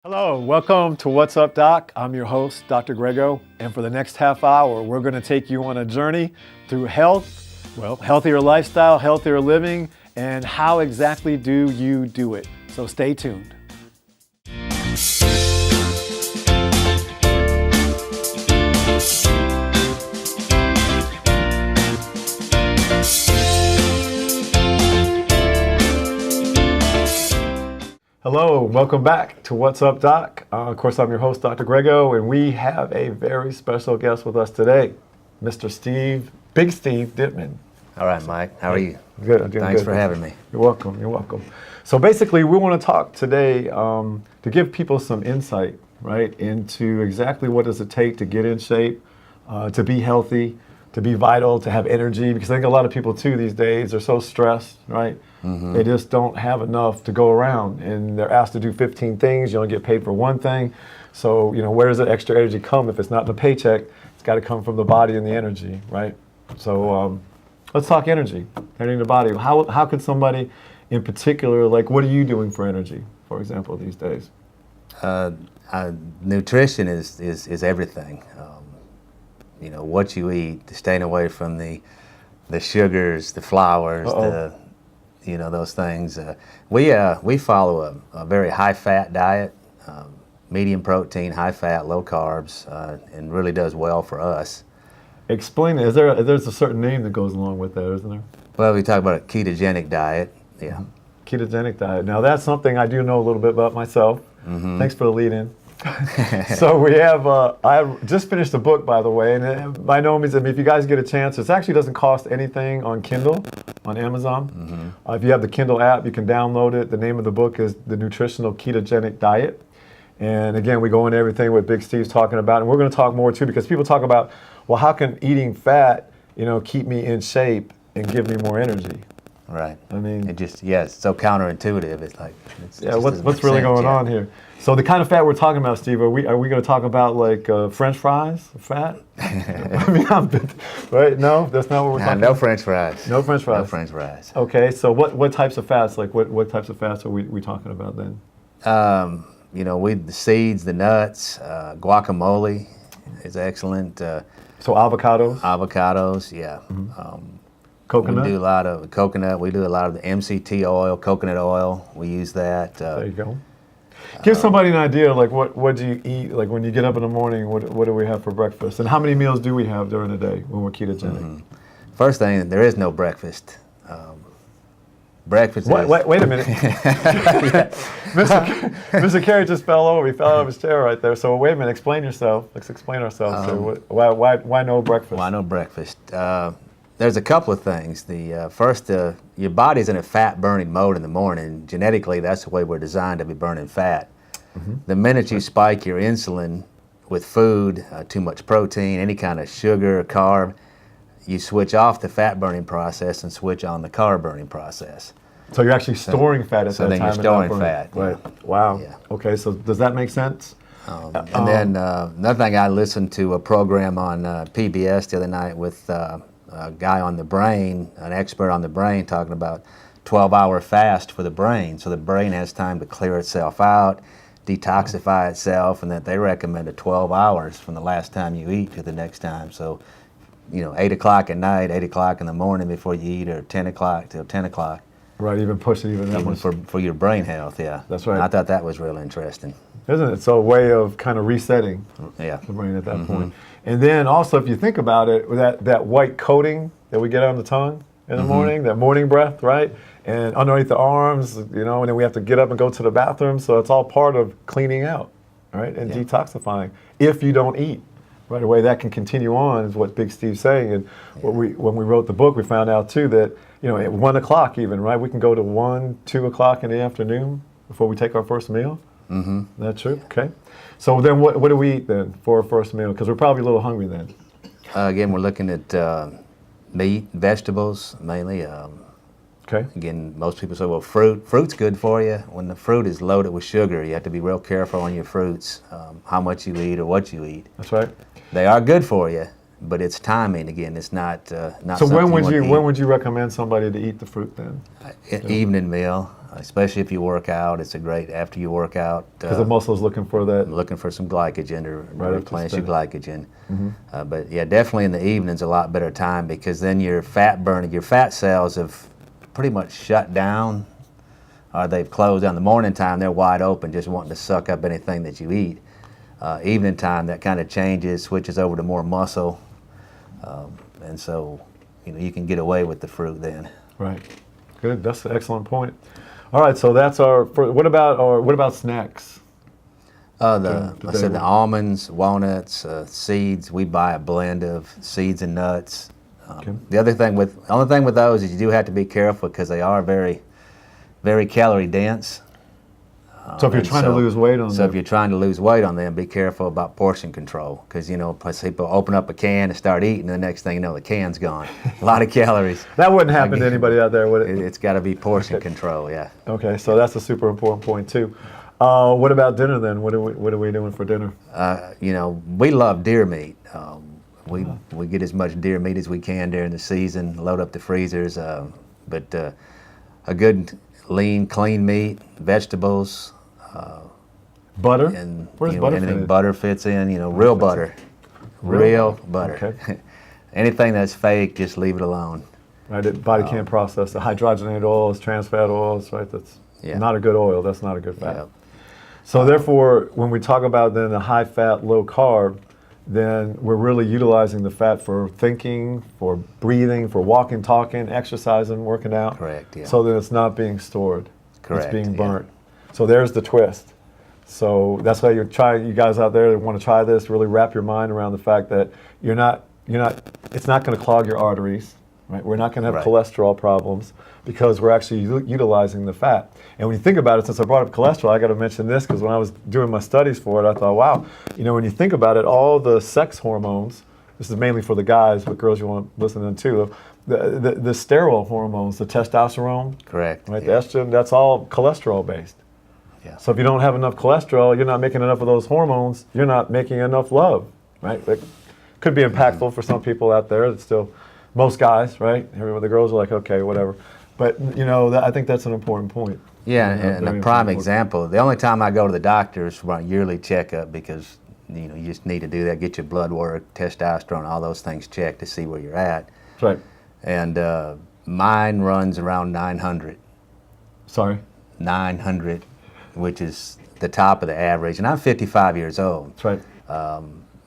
Hello, welcome to What's Up Doc. I'm your host, Dr. Grego, and for the next half hour, we're going to take you on a journey through health, healthier lifestyle, healthier living, and how exactly do you do it. So stay tuned. Hello, welcome back to What's Up Doc. Of course, I'm your host, Dr. Grego, and we have a very special guest with us today, Mr. Big Steve Dittman. All right, Mike. How are you? Good. I'm doing Thanks good. for having me. You're welcome. You're welcome. So basically, we want to talk today to give people some insight, right, into exactly what does it take to get in shape, to be healthy, to be vital, to have energy. Because I think a lot of people too these days are so stressed, right? Mm-hmm. They just don't have enough to go around, and they're asked to do 15 things. You only get paid for one thing. So, where does that extra energy come? If it's not in the paycheck, it's got to come from the body and the energy, right? So let's talk energy in the body. How could somebody in particular, like, what are you doing for energy, for example, these days? Nutrition is everything. What you eat, staying away from the sugars, the flours, those things. We follow a very high-fat diet, medium protein, high-fat, low carbs, and really does well for us. Explain it. There's a certain name that goes along with that, isn't there? Well, we talk about a ketogenic diet. Yeah. Ketogenic diet. Now, that's something I do know a little bit about myself. Mm-hmm. Thanks for the lead-in. So we have, I just finished a book, by the way, and by no means, if you guys get a chance, it actually doesn't cost anything on Kindle, on Amazon. Mm-hmm. If you have the Kindle app, you can download it. The name of the book is The Nutritional Ketogenic Diet. And again, we go into everything what Big Steve's talking about, and we're going to talk more too, because people talk about, well, how can eating fat, keep me in shape and give me more energy? Right. I mean, it's so counterintuitive. It's like, what's really going on here? So the kind of fat we're talking about, Steve, are we going to talk about like French fries, fat? I mean, right? No, that's not what we're talking about. No French fries. No French fries. No French fries. Okay, so what types of fats? Like what types of fats are we talking about then? The seeds, the nuts, guacamole is excellent. So avocados. Avocados, yeah. Mm-hmm. Coconut. We do a lot of coconut. We do a lot of the MCT oil, coconut oil. We use that. There you go. Give somebody an idea, like what do you eat? Like when you get up in the morning, what do we have for breakfast? And how many meals do we have during the day when we're ketogenic? Mm-hmm. First thing, there is no breakfast. Breakfast wait a minute. Mr. Carey just fell over. He fell out of his chair right there. So wait a minute, explain yourself. Let's explain ourselves. So why no breakfast? Why no breakfast? There's a couple of things. The first, your body's in a fat-burning mode in the morning. Genetically, that's the way we're designed to be burning fat. Mm-hmm. The minute you spike your insulin with food, too much protein, any kind of sugar or carb, you switch off the fat-burning process and switch on the carb-burning process. So you're actually storing fat at that time. So then you're storing fat. Right. Yeah. Wow. Yeah. Okay, so does that make sense? And then another thing, I listened to a program on PBS the other night with a guy on the brain, an expert on the brain, talking about 12-hour fast for the brain. So the brain has time to clear itself out, detoxify itself, and that they recommended 12 hours from the last time you eat to the next time. So, 8 o'clock at night, 8 o'clock in the morning before you eat, or 10 o'clock till 10 o'clock. Right, even push it even that much. For your brain health, yeah. That's right. And I thought that was really interesting. Isn't it? So a way of kind of resetting the brain at that point. And then also, if you think about it, that white coating that we get on the tongue in the morning, that morning breath, right? And underneath the arms, and then we have to get up and go to the bathroom. So it's all part of cleaning out, right? And detoxifying. If you don't eat right away, that can continue on, is what Big Steve's saying. And when we wrote the book, we found out too that, at 1 o'clock even, right? We can go to 1, 2 o'clock in the afternoon before we take our first meal. Mm-hmm. That's true. Okay. So then what do we eat then for our first meal? Because we're probably a little hungry then. Again, we're looking at meat, vegetables mainly. Okay. Again, most people say, well, fruit's good for you. When the fruit is loaded with sugar, you have to be real careful on your fruits, how much you eat or what you eat. That's right. They are good for you, but it's timing again. It's not So when would you recommend somebody to eat the fruit then? Evening meal. especially if you work out. It's a great after you work out. Because the muscle's looking for that. Looking for some glycogen to replenish your glycogen. Mm-hmm. But yeah, definitely in the evening's a lot better time, because then your fat burning, your fat cells have pretty much shut down, or they've closed down. The morning time, they're wide open, just wanting to suck up anything that you eat. Evening time, that kind of changes, switches over to more muscle, and so you can get away with the fruit then. Right. Good. That's an excellent point. All right. So that's our. What about snacks? I said the almonds, walnuts, seeds. We buy a blend of seeds and nuts. Okay. The only thing with those is you do have to be careful, because they are very, very calorie dense. So if you're trying to lose weight on them. So if you're trying to lose weight on them, be careful about portion control, because people open up a can and start eating, and the next thing you know, the can's gone. A lot of calories. That wouldn't happen to anybody out there, would it? It's got to be portion control, yeah. Okay, so that's a super important point too. What about dinner then? What are we doing for dinner? We love deer meat. We get as much deer meat as we can during the season. Load up the freezers, but a good lean, clean meat, vegetables. Butter? And Where's butter anything fit? Butter fits in, real butter. Real butter. Okay. Anything that's fake, just leave it alone. Right, the body can't process the hydrogenated oils, trans fat oils, right? That's not a good oil. That's not a good fat. Yeah. So therefore, when we talk about then the high fat, low carb, then we're really utilizing the fat for thinking, for breathing, for walking, talking, exercising, working out. Correct, yeah. So that it's not being stored. Correct, It's being burnt. So there's the twist. So that's why you guys out there that want to try this, really wrap your mind around the fact that it's not going to clog your arteries, right? We're not going to have cholesterol problems, because we're actually utilizing the fat. And when you think about it, since I brought up cholesterol, I got to mention this, because when I was doing my studies for it, I thought, wow, when you think about it, all the sex hormones, this is mainly for the guys, but girls you want to listen to too, the steroid hormones, the testosterone, correct, right? The estrogen, that's all cholesterol based. Yeah. So if you don't have enough cholesterol, you're not making enough of those hormones, you're not making enough love, right? That could be impactful for some people out there. It's still, most guys, right? The girls are like, okay, whatever. But, I think that's an important point. Yeah, and a prime example, the only time I go to the doctor is for a yearly checkup, because, you just need to do that, get your blood work, testosterone, all those things checked to see where you're at. That's right. And mine runs around 900. Sorry? 900, which is the top of the average. And I'm 55 years old. That's right.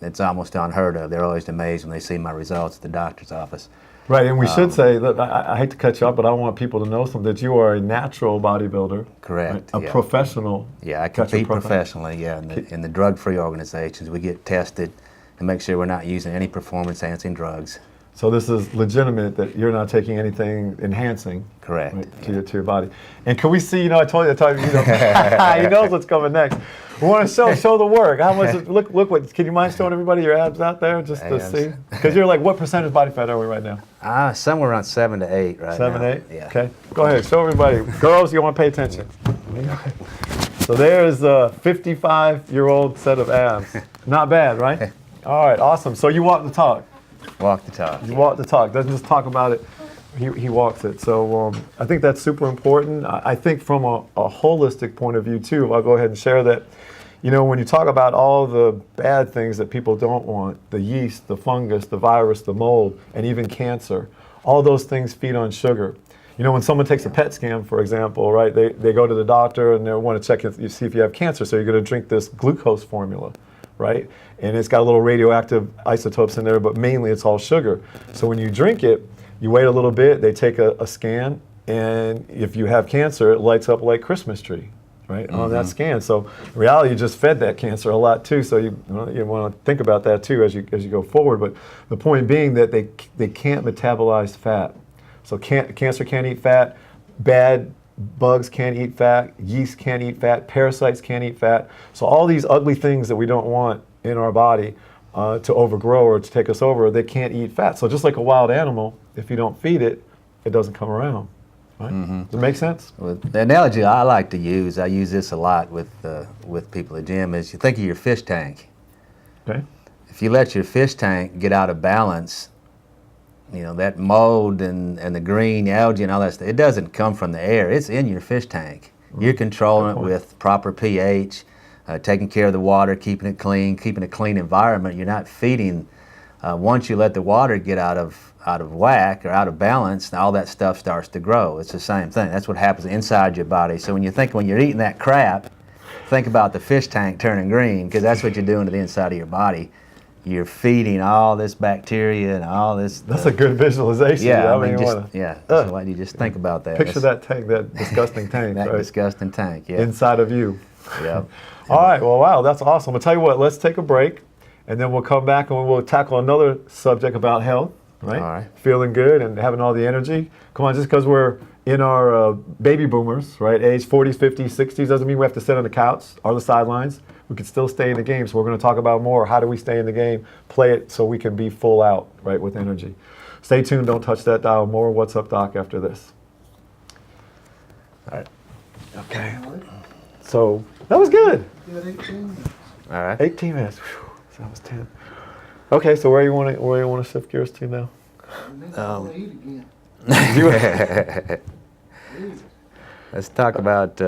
It's almost unheard of. They're always amazed when they see my results at the doctor's office. Right, and we should say, look, I hate to cut you off, but I want people to know something, that you are a natural bodybuilder. Correct. Right? A professional. Yeah, I compete professionally, in the drug-free organizations. We get tested and make sure we're not using any performance-enhancing drugs. So this is legitimate, that you're not taking anything enhancing. Correct. Right, to your body. And can we see, I told you, he knows what's coming next. We want to show the work. How much? Look what. Can you mind showing everybody your abs out there, just to see? Because you're like, what percentage body fat are we right now? Somewhere around 7 to 8 right now. 7, 8. Yeah. Okay. Go ahead. Show everybody. Girls, you want to pay attention. So there's a 55-year-old set of abs. Not bad, right? All right. Awesome. So you walk the talk. Walk the talk. You walk the talk. Doesn't just talk about it. He walks it. So I think that's super important. I think from a holistic point of view too, I'll go ahead and share that, when you talk about all the bad things that people don't want, the yeast, the fungus, the virus, the mold, and even cancer, all those things feed on sugar. When someone takes a PET scan, for example, right, they go to the doctor and they want to check you see if you have cancer, so you're going to drink this glucose formula, right? And it's got a little radioactive isotopes in there, but mainly it's all sugar. So when you drink it, you wait a little bit, they take a scan, and if you have cancer, it lights up like Christmas tree, right, on that scan. So in reality, you just fed that cancer a lot too, so you want to think about that too as you go forward. But the point being that they can't metabolize fat. So cancer can't eat fat, bad bugs can't eat fat, yeast can't eat fat, parasites can't eat fat. So all these ugly things that we don't want in our body to overgrow or to take us over, they can't eat fat. So just like a wild animal, if you don't feed it, it doesn't come around. Right? Does it make sense? Well, the analogy I like to use, I use this a lot with people at the gym, is you think of your fish tank. Okay. If you let your fish tank get out of balance, that mold and the green algae and all that stuff, it doesn't come from the air. It's in your fish tank. You're controlling it with proper pH, taking care of the water, keeping it clean, keeping a clean environment. You're not feeding. Once you let the water get out of whack or out of balance, all that stuff starts to grow. It's the same thing. That's what happens inside your body. So when you're eating that crap, think about the fish tank turning green, because that's what you're doing to the inside of your body. You're feeding all this bacteria and all this. That's a good visualization. Yeah, So why do you just think about that? Picture that tank, that disgusting tank. That right? disgusting tank, yeah. Inside of you. Yeah. All right, well, wow, that's awesome. I'll tell you what, let's take a break, and then we'll come back and we'll tackle another subject about health, right? All right. Feeling good and having all the energy. Come on, just because we're in our baby boomers, right, age 40s, 50s, 60s, doesn't mean we have to sit on the couch or the sidelines. We can still stay in the game. So we're going to talk about more. How do we stay in the game, play it so we can be full out, right, with energy. Stay tuned. Don't touch that dial. More What's Up, Doc, after this. All right. Okay. So that was good. You had 18. All right. 18 minutes. Whew, so that was 10. Okay, so where you want to shift gears to now? I want to eat again. Let's talk about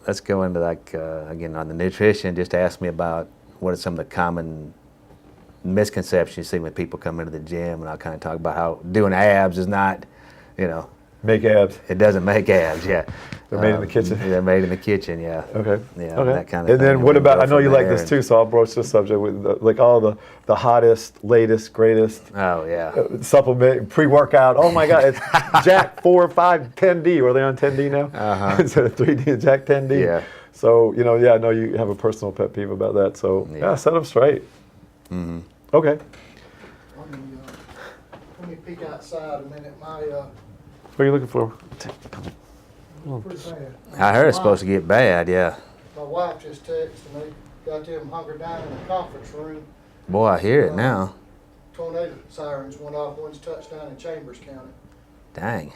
let's go into again on the nutrition. Just ask me about what are some of the common misconceptions you see when people come into the gym, and I'll kind of talk about how doing abs is not, make abs. It doesn't make abs. Yeah, they're made in the kitchen. They're made in the kitchen. Yeah. Okay. Yeah. Okay. That kind of. And thing. then what We can about? go I know from you like there this too, so I'll broach this subject with like all the hottest, latest, greatest. Oh yeah. Supplement, pre-workout. Oh my God, it's Jack 4, 5, 10D. Are they on 10D now? Instead of 3D, Jack 10D. Yeah. So I know you have a personal pet peeve about that. So set them straight. Mm-hmm. Okay. Let me peek outside a minute. What are you looking for? Pretty bad. I heard it's supposed to get bad. Yeah. My wife just texted me. Got them hunkered down in the conference room. Boy, I hear it now. Tornado sirens went off. One's touchdown in Chambers County. Dang.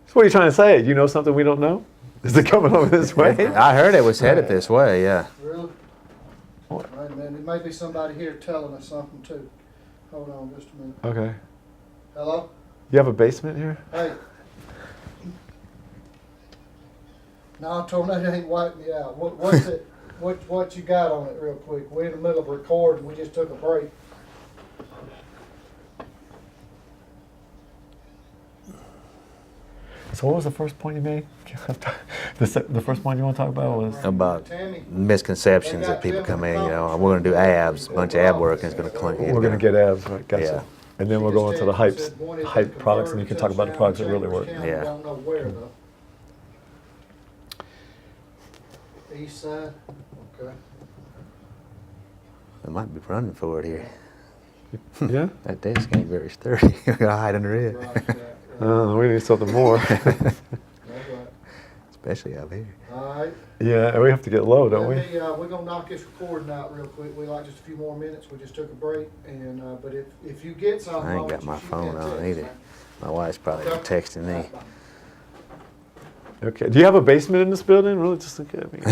So what are you trying to say? You know something we don't know? Is it coming over this way? I heard it was headed this way. Yeah. Really? Wait a minute. There may be somebody here telling us something too. Hold on just a minute. Okay. Hello? You have a basement here? Hey. No, tornado ain't wiping me out. What's it? What you got on it, real quick? We're in the middle of recording. We just took a break. So what was the first point you made? The first point you want to talk about was? About misconceptions that people come in, we're going to do abs, a bunch of ab work, and it's going to clean. We're going to get abs, right? Gotcha. Yeah. And then we'll go into the hype products, and you can talk about the products that really work. Yeah. Don't know where though. East side. Okay. I might be running for it here. Yeah? That desk ain't very sturdy. We're going to hide under it. Right. We need something more. That's right. Especially out here. All right. Yeah, we have to get low, don't we? We're gonna knock this recording out real quick. We like just a few more minutes. We just took a break, and but if you get something, I ain't got my phone on either. My wife's probably texting me. Okay. Do you have a basement in this building? Really? Just look at me. We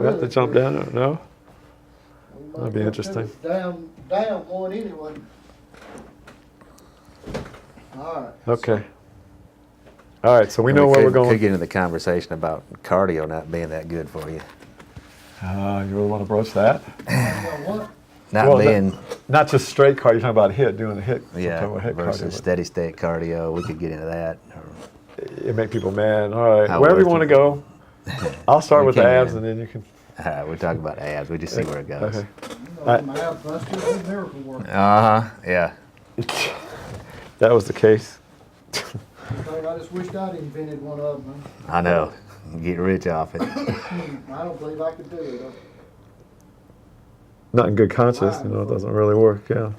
have to jump down? No? That'd be interesting. Down one anyway. All right. Okay. All right, so we know where we're going. We could get into the conversation about cardio not being that good for you. You really want to broach that? What? Not just straight cardio. You're talking about HIIT, doing the HIIT. Yeah, HIIT versus cardio. steady state cardio. We could get into that. It make people mad. All right, wherever you want to go. I'll start with the abs, and then you can. We're talking about abs. We just see where it goes. Okay. Yeah. That was the case. I just wished I'd invented one of them. I know. Get rich off it. I don't believe I could do it. Not in good conscience, it doesn't really work, yeah.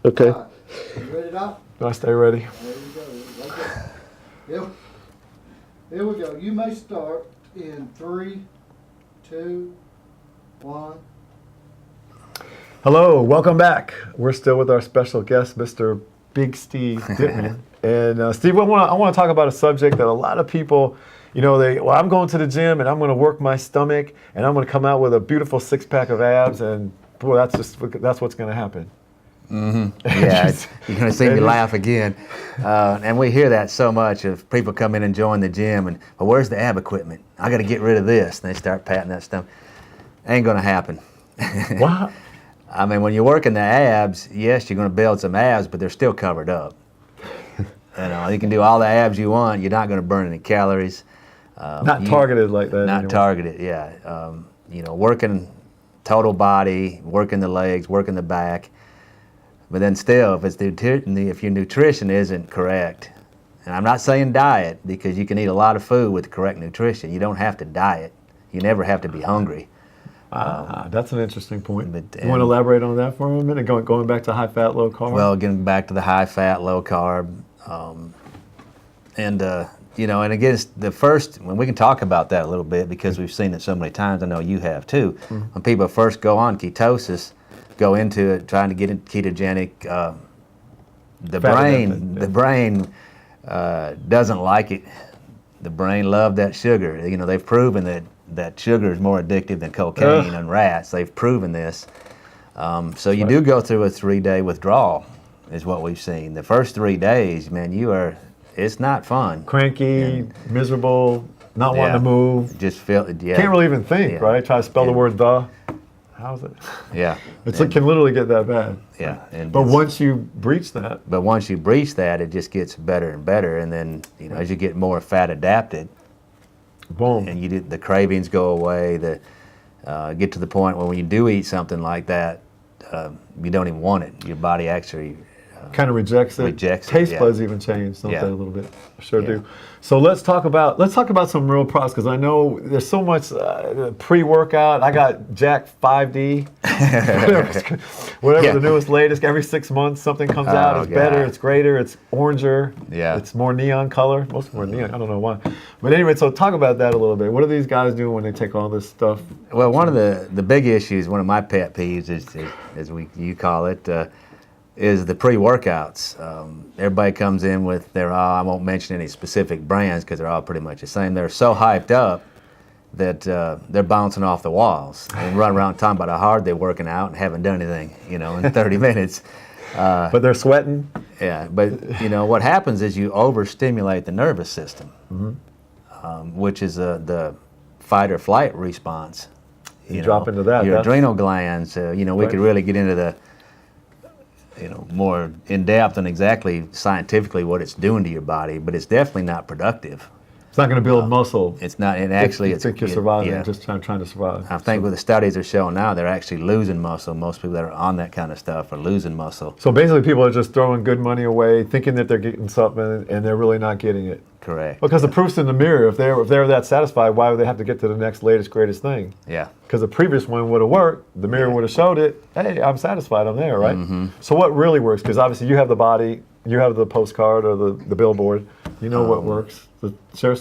Okay. Right. You ready now? Do I stay ready? There you go. Okay. Here we go. You may start in 3, 2, 1. Hello, welcome back. We're still with our special guest, Mr. Big Steve Dittman. And Steve, I want to talk about a subject that a lot of people, I'm going to the gym and I'm going to work my stomach and I'm going to come out with a beautiful 6-pack of abs, and boy, that's what's going to happen. Yeah, you're going to see me laugh again. And we hear that so much of people come in and join the gym and, well, where's the ab equipment? I got to get rid of this. And they start patting that stuff. Ain't going to happen. What? I mean, when you're working the abs, yes, you're going to build some abs, but they're still covered up. You can do all the abs you want. You're not going to burn any calories. Not targeted like that. Not anymore. targeted, yeah. Working total body, working the legs, working the back. But then still, if your nutrition isn't correct, and I'm not saying diet, because you can eat a lot of food with the correct nutrition. You don't have to diet. You never have to be hungry. That's an interesting point. You want to elaborate on that for a minute? Going back to high fat, low carb? Well, getting back to the high fat, low carb. And again, the first, when we can talk about that a little bit because we've seen it so many times, I know you have too. When people first go on ketosis, go into it trying to get it ketogenic, the brain doesn't like it. The brain loves that sugar. They've proven that sugar is more addictive than cocaine in rats. They've proven this. So you do go through a 3-day withdrawal, is what we've seen. The first 3 days, man, it's not fun. Cranky, miserable, not wanting to move. Just feel, Can't really even think, right? Try to spell the word the. How's it? Yeah. It can literally get that bad. Yeah. But once you breach that. It just gets better and better. And then, as you get more fat adapted, boom. And the cravings go away. Get to the point where when you do eat something like that, you don't even want it. Your body actually kind of rejects it. Taste buds even change, don't they, a little bit? Sure do. So let's talk about some real products, because I know there's so much pre-workout. I got Jack 5D, whatever the newest, latest. Every 6 months something comes out. It's better, it's greater, it's oranger. Yeah. It's more neon color. Most of them are neon. I don't know why. But anyway, so talk about that a little bit. What are these guys doing when they take all this stuff? Well, one of the big issues, one of my pet peeves, as you call it, is the pre-workouts. Everybody comes in with I won't mention any specific brands because they're all pretty much the same. They're so hyped up that they're bouncing off the walls and run around talking about how hard they're working out and haven't done anything, in 30 minutes. But they're sweating? Yeah, but what happens is you overstimulate the nervous system, which is the fight or flight response. You drop into that. Your adrenal glands, we could really get into the more in depth on exactly scientifically what it's doing to your body, but it's definitely not productive. It's not going to build muscle. It's not, and actually, you think you're surviving, just trying to survive. I think what the studies are showing now, they're actually losing muscle. Most people that are on that kind of stuff are losing muscle. So basically, people are just throwing good money away, thinking that they're getting something, and they're really not getting it. Correct. Because the proof's in the mirror. If they're that satisfied, why would they have to get to the next latest, greatest thing? Yeah. Because the previous one would have worked. The mirror would have showed it. Hey, I'm satisfied. I'm there, right? So what really works? Because obviously you have the body, you have the postcard or the billboard. You know what works. So share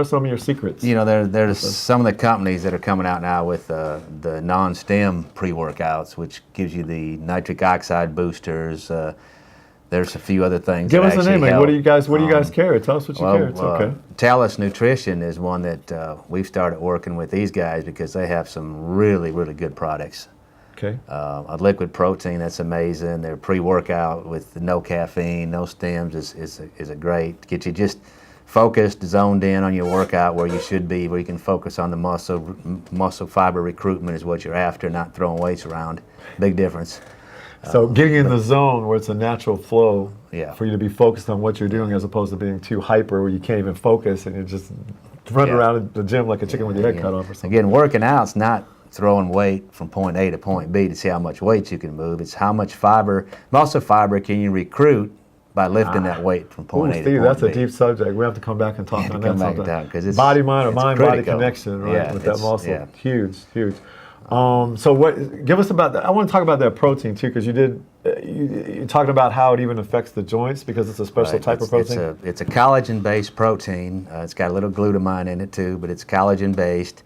some of your secrets. There's some of the companies that are coming out now with the non-stem pre-workouts, which gives you the nitric oxide boosters. There's a few other things. Give us a name. What do you guys carry? Tell us what you carry. It's okay. Talus Nutrition is one that we've started working with these guys because they have some really, really good products. Okay. A liquid protein that's amazing. Their pre-workout with no caffeine, no stems is a great. Get you just focused, zoned in on your workout where you should be, where you can focus on the muscle fiber recruitment is what you're after, not throwing weights around. Big difference. So getting in the zone where it's a natural flow for you to be focused on what you're doing as opposed to being too hyper where you can't even focus and you're just running around in the gym like a chicken with your head cut off or something. Again, working out's not throwing weight from point A to point B to see how much weight you can move. It's how much muscle fiber can you recruit by lifting that weight from point A to point B. That's a deep subject. We have to come back and talk on that sometime. Body, mind, or mind-body connection, right, with that muscle. Yeah. Huge. So give us about that. I want to talk about that protein too, because you talked about how it even affects the joints because it's a special type of protein. It's a collagen-based protein. It's got a little glutamine in it too, but it's collagen-based.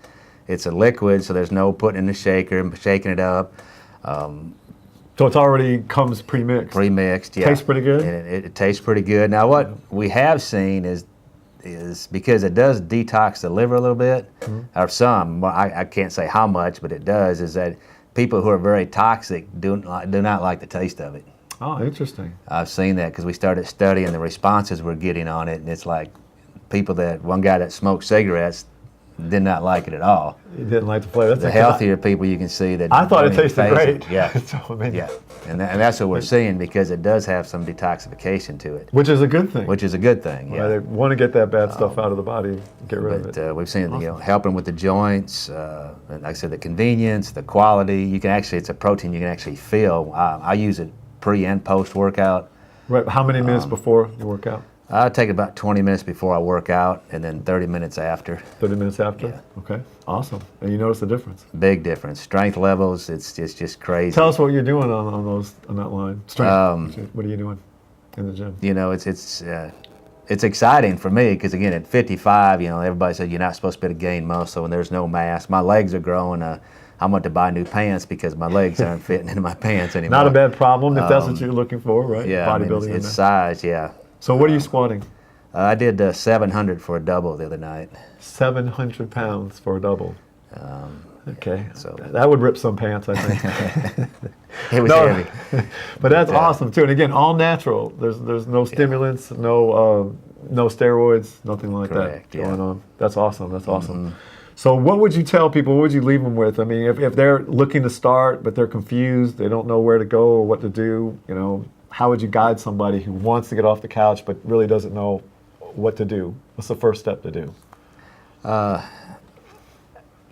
It's a liquid, so there's no putting in the shaker and shaking it up. So it already comes pre-mixed. Pre-mixed, yeah. Tastes pretty good. And it tastes pretty good. Now what we have seen is because it does detox the liver a little bit, or some, I can't say how much, but it does, is that people who are very toxic do not like the taste of it. Oh, interesting. I've seen that because we started studying the responses we're getting on it, and it's like one guy that smoked cigarettes did not like it at all. You didn't like the flavor. The healthier people you can see that. I thought it tasted great. Yeah. So, I mean, yeah. And that's what we're seeing, because it does have some detoxification to it. which is a good thing. Which is a good thing, yeah. They want to get that bad stuff out of the body, get rid of it. We've seen it, helping with the joints, and like I said, the convenience, the quality. It's a protein you can actually feel. I use it pre and post workout. Right. How many minutes before you work out? I take about 20 minutes before I work out, and then 30 minutes after. 30 minutes after? Yeah. Okay, awesome. And you notice the difference? Big difference. Strength levels, it's just crazy. Tell us what you're doing on that line. Strength. What are you doing in the gym? It's exciting for me because, again, at 55, everybody said you're not supposed to be able to gain muscle and there's no mass. My legs are growing. I want to buy new pants because my legs aren't fitting into my pants anymore. Not a bad problem if that's what you're looking for, right? Yeah, bodybuilding. it's size, yeah. So what are you squatting? I did 700 for a double the other night. 700 pounds for a double. Okay, so that would rip some pants, I think. It was heavy. But that's awesome too. And again, all natural. There's no stimulants, no steroids, nothing like Correct, that going yeah. on. That's awesome. That's awesome. So what would you tell people? What would you leave them with? I mean, if they're looking to start but they're confused, they don't know where to go or what to do, how would you guide somebody who wants to get off the couch but really doesn't know what to do? What's the first step to do?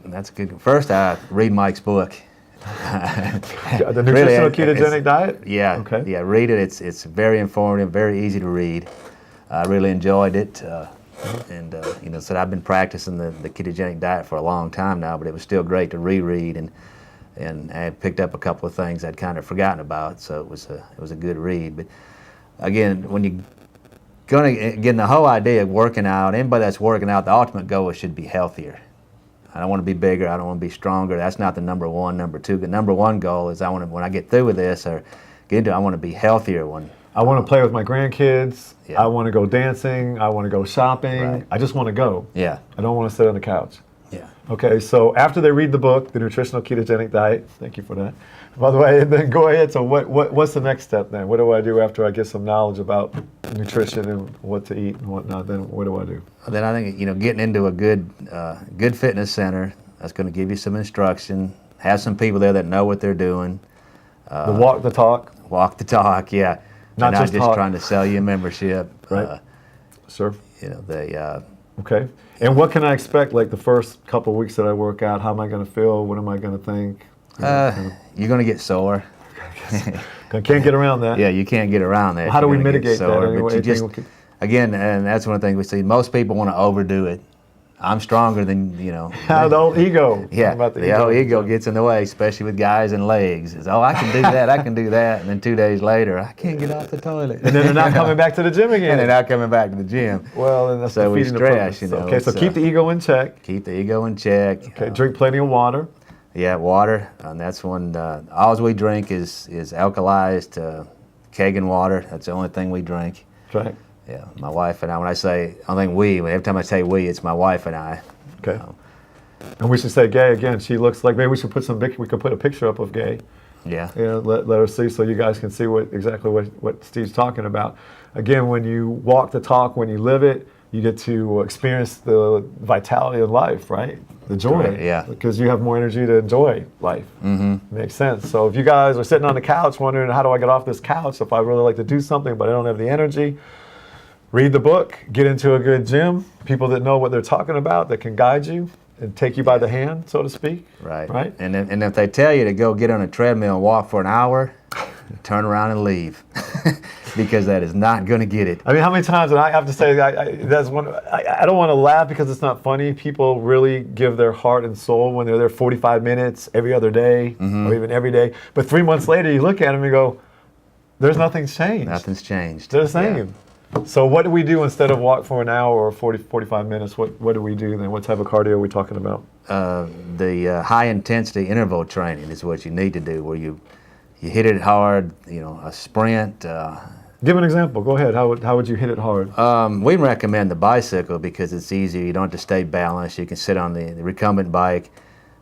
That's good. First, I read Mike's book. The Nutritional Ketogenic Diet? Yeah. Okay. Yeah, read it. It's very informative, very easy to read. I really enjoyed it. So I've been practicing the ketogenic diet for a long time now, but it was still great to reread, and I had picked up a couple of things I'd kind of forgotten about, so it was a good read. But again, when you're the whole idea of working out, anybody that's working out, the ultimate goal should be healthier. I don't want to be bigger. I don't want to be stronger. That's not the number one. Number two, the number one goal is when I get through with this or get into it, I want to be healthier. I want to play with my grandkids. Yeah. I want to go dancing. I want to go shopping. Right. I just want to go. Yeah. I don't want to sit on the couch. Yeah. Okay, so after they read the book, The Nutritional Ketogenic Diet, thank you for that, by the way, and then go ahead. So what's the next step then? What do I do after I get some knowledge about nutrition and what to eat and whatnot? Then what do I do? Then I think, getting into a good fitness center that's going to give you some instruction, have some people there that know what they're doing. The walk the talk. Walk the talk, yeah. Not just talk. trying to sell you a membership. Right. Sure. Okay. And what can I expect, like the first couple of weeks that I work out? How am I going to feel? What am I going to think? You're going to get sore. I can't get around that. Yeah, you can't get around that. How do we You're gonna mitigate get sore, that? But you just, again, and that's one of the things we see. Most people want to overdo it. I'm stronger than, The old ego. Yeah, the old ego gets in the way, especially with guys and legs. It's, I can do that, I can do that. And then 2 days later, I can't get off the toilet. And then they're not coming back to the gym again. And they're not coming back to the gym. Well, and that's so we defeating stress, the purpose. Okay, so keep the ego in check. Keep the ego in check. Okay, drink plenty of water. Yeah, water. And that's when all we drink is alkalized Kangen water. That's the only thing we drink. Right. Yeah, my wife and I, when I say, I think every time I say we, it's my wife and I. Okay. And we should say Gay again. She looks like, maybe we should put we could put a picture up of Gay. Yeah. Let her see so you guys can see exactly what Steve's talking about. Again, when you walk the talk, when you live it, you get to experience the vitality of life, right? The joy. Correct, yeah. Because you have more energy to enjoy life. Mm-hmm. Makes sense. So if you guys are sitting on the couch wondering, how do I get off this couch if I really like to do something but I don't have the energy, read the book, get into a good gym, people that know what they're talking about, that can guide you and take you by the hand, so to speak. Right. Right. And if they tell you to go get on a treadmill and walk for an hour, turn around and leave, because that is not going to get it. I mean, how many times, and I have to say, that's one. I don't want to laugh because it's not funny. People really give their heart and soul when they're there 45 minutes every other day, or even every day. But 3 months later, you look at them and go, "There's nothing's changed. Nothing's changed. They're the same." Yeah. So what do we do instead of walk for an hour or 45 minutes? What do we do then? What type of cardio are we talking about? The high intensity interval training is what you need to do, where you hit it hard, a sprint. Give an example. Go ahead. How would you hit it hard? We recommend the bicycle because it's easier. You don't have to stay balanced. You can sit on the recumbent bike,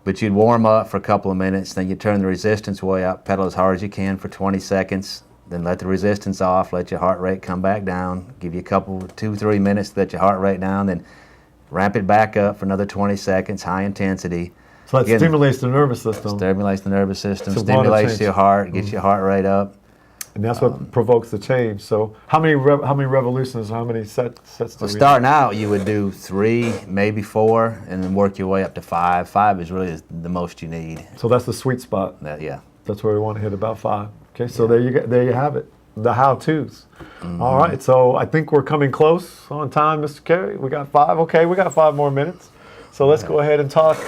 but you'd warm up for a couple of minutes, then you turn the resistance way up, pedal as hard as you can for 20 seconds, then let the resistance off, let your heart rate come back down, give you a couple, 2-3 minutes to let your heart rate down, then ramp it back up for another 20 seconds, high intensity. So that stimulates the nervous system. Stimulates the nervous system, So stimulates your heart, gets your heart rate up. And that's what provokes the change. So how many revolutions, how many sets do Well, we starting out, you would do 3, maybe 4, and then work your way up to 5. 5 is really the most you need. So that's the sweet spot. Yeah. That's where we want to hit, about 5. Okay, so there you have it, the how-tos. All right, so I think we're coming close on time, Mr. Carey. We got 5. Okay, we got 5 more minutes. So let's go ahead and talk.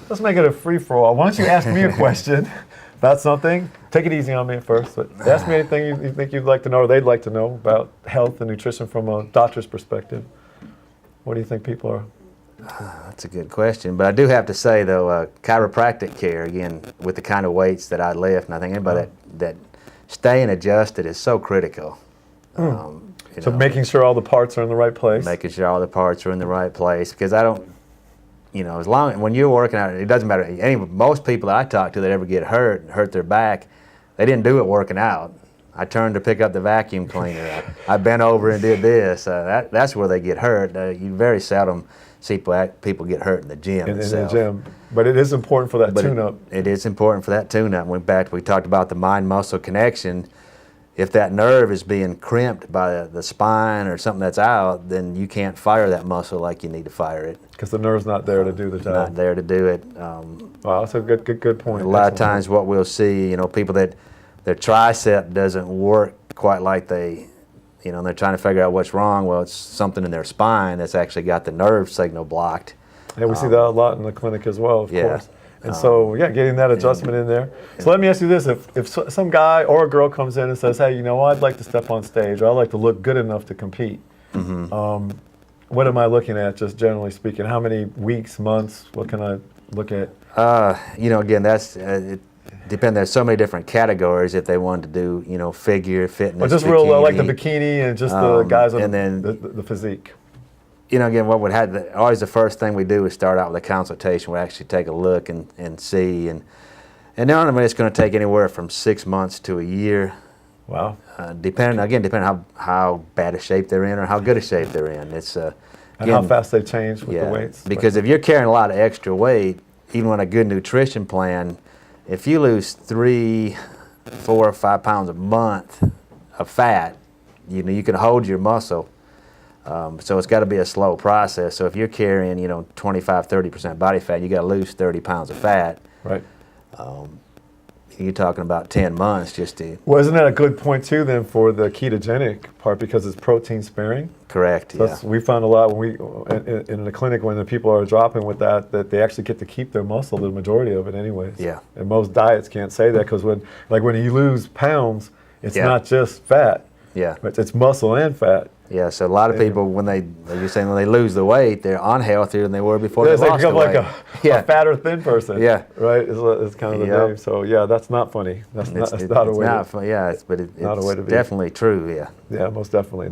Let's make it a free-for-all. Why don't you ask me a question about something? Take it easy on me at first, but ask me anything you think you'd like to know or they'd like to know about health and nutrition from a doctor's perspective. What do you think people are? That's a good question, but I do have to say though, chiropractic care, again, with the kind of weights that I lift, and I think anybody that staying adjusted is so critical. So making sure all the parts are in the right place. Making sure all the parts are in the right place, because I don't, as long when you're working out, it doesn't matter. Most people that I talk to that ever get hurt their back, they didn't do it working out. I turned to pick up the vacuum cleaner. I bent over and did this. That's where they get hurt. You very seldom see people get hurt in the gym. In the gym. But it is important for that tune-up. It is important for that tune-up. We talked about the mind-muscle connection. If that nerve is being crimped by the spine or something that's out, then you can't fire that muscle like you need to fire it. Because the nerve's not there to do the job. Not there to do it. Wow, that's a good point. A lot of times what we'll see, people that their tricep doesn't work quite like they're trying to figure out what's wrong. Well, it's something in their spine that's actually got the nerve signal blocked. Yeah, we see that a lot in the clinic as well, of course. And so, getting that adjustment in there. So let me ask you this. If some guy or a girl comes in and says, hey, I'd like to step on stage, or I'd like to look good enough to compete, what am I looking at, just generally speaking? How many weeks, months, what can I look at? Again, that's it depends. There's so many different categories if they wanted to do, figure, fitness, Or just bikini. real, like the bikini and just the guys on and then, the physique. Again, what would have always the first thing we do is start out with a consultation. We actually take a look and see, and normally it's going to take anywhere from 6 months to a year. Wow. Depending how bad a shape they're in or how good a shape they're in. It's and how fast they change with the weights. Because if you're carrying a lot of extra weight, even on a good nutrition plan, if you lose 3, 4, or 5 pounds a month of fat, you can hold your muscle. So it's got to be a slow process. So if you're carrying, 25-30% body fat, you got to lose 30 pounds of fat. Right. You're talking about 10 months just to. Well, isn't that a good point too then for the ketogenic part, because it's protein sparing? Correct. So we found a lot when in the clinic when the people are dropping with that they actually get to keep their muscle, the majority of it anyways. Yeah. And most diets can't say that, because when you lose pounds, it's not just fat. Yeah. It's muscle and fat. Yeah, so a lot of people, when they lose the weight, they're unhealthier than they were before they lost the weight. Like a fat or thin person. Yeah. Right? It's kind of the name. So, that's not funny. That's not a way to be. Definitely true, yeah. Yeah, most definitely.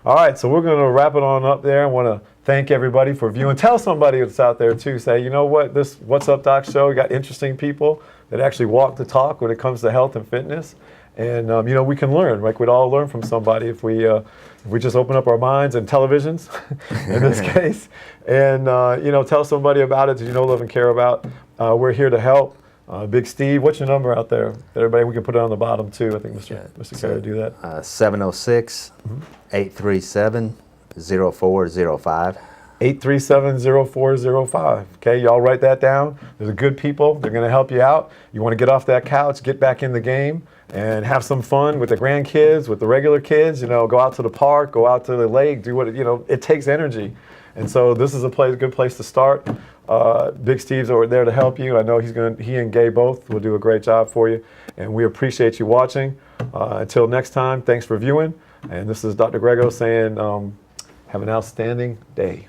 All right, so we're going to wrap it on up there. I want to thank everybody for viewing. Tell somebody that's out there, too. Say, you know what, this What's Up Doc show, we got interesting people that actually walk the talk when it comes to health and fitness. And, we can learn. Like, we'd all learn from somebody if we just open up our minds and televisions, in this case, and, tell somebody about it that you know, love, and care about. We're here to help. Big Steve, what's your number out there? Everybody, we can put it on the bottom, too. I think Mr. Carey do that. 706-837-0405. 837-0405. Okay, y'all write that down. There's good people. They're going to help you out. You want to get off that couch, get back in the game, and have some fun with the grandkids, with the regular kids. Go out to the park, go out to the lake, do what it takes energy. And so this is a good place to start. Big Steve's over there to help you. I know he and Gay both will do a great job for you. And we appreciate you watching. Until next time, thanks for viewing. And this is Dr. Grego saying, have an outstanding day.